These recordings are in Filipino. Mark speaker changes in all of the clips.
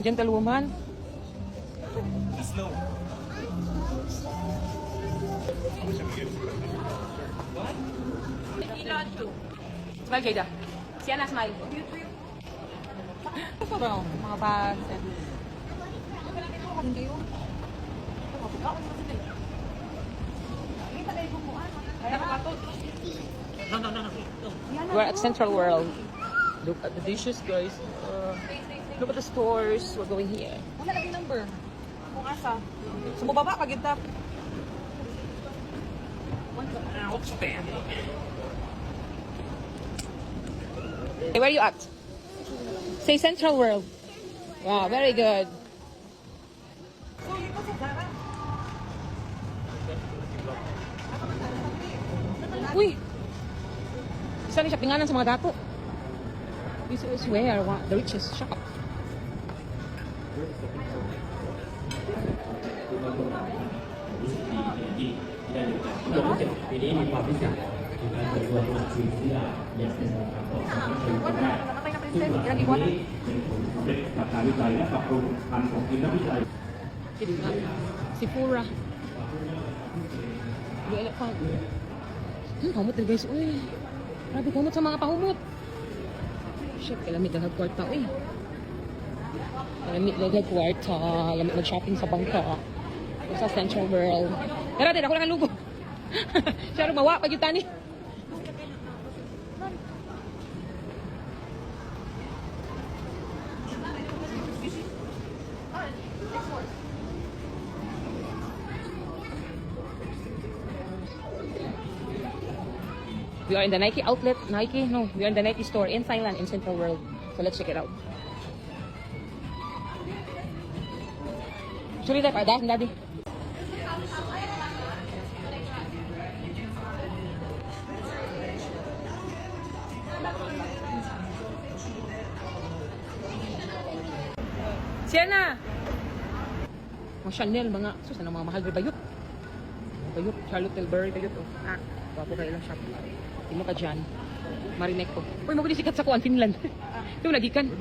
Speaker 1: Gentlewoman.
Speaker 2: Slow.
Speaker 1: Smile kayo da. Siya na, smile. Ito ba, mga bags. We're at Central World. Look at the dishes, guys. Look at the stores. We're going here.
Speaker 3: Wala lagi number. Kung asa. Sumubaba pag ita.
Speaker 2: Outstanding.
Speaker 1: Hey, where are you at? Say Central World. Wow, very good.
Speaker 3: So, ito sa Zara.
Speaker 1: Uy! Isa ni siya pinganan sa mga dato. This is where the richest shop.
Speaker 3: Namatay na princess. Ilang iwan.
Speaker 1: Sephora. Wala pa. Kamot din guys. Uy. Grabe kamot sa mga pahumot. Shit, kalamit na nagkwarta. Uy. Kalamit na nagkwarta. Kalamit nag-shopping sa bangka. Sa Central World. Pero din, ako lang ang lugo. Siya rin mawa pag yung tani. We are in the Nike outlet. Nike? No, we are in the Nike store in Thailand, in Central World. So let's check it out. Actually, like, daddy. Sienna! Mga Chanel, mga, sus, ano, mga mahal rin bayot. Bayot, Charlotte Tilbury, bayot, oh. Ah, wapo kayo lang shop. Timo ka dyan. Marinek ko. Uy, maguli sikat sa kuan, Finland. Ito, nagikan.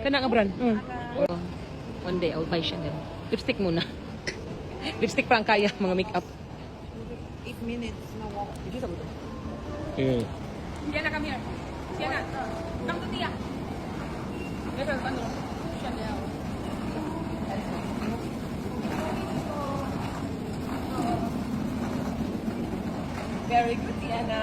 Speaker 1: Kana nga brand. Oh. One day, I'll buy Chanel. Lipstick muna. Lipstick pa ang kaya, mga makeup.
Speaker 3: 8 minutes na walk.
Speaker 1: Dito sa buto.
Speaker 2: Okay.
Speaker 1: Sienna, come here. Sienna, come to Tia. Never, ano? Chanel. Very good, Sienna.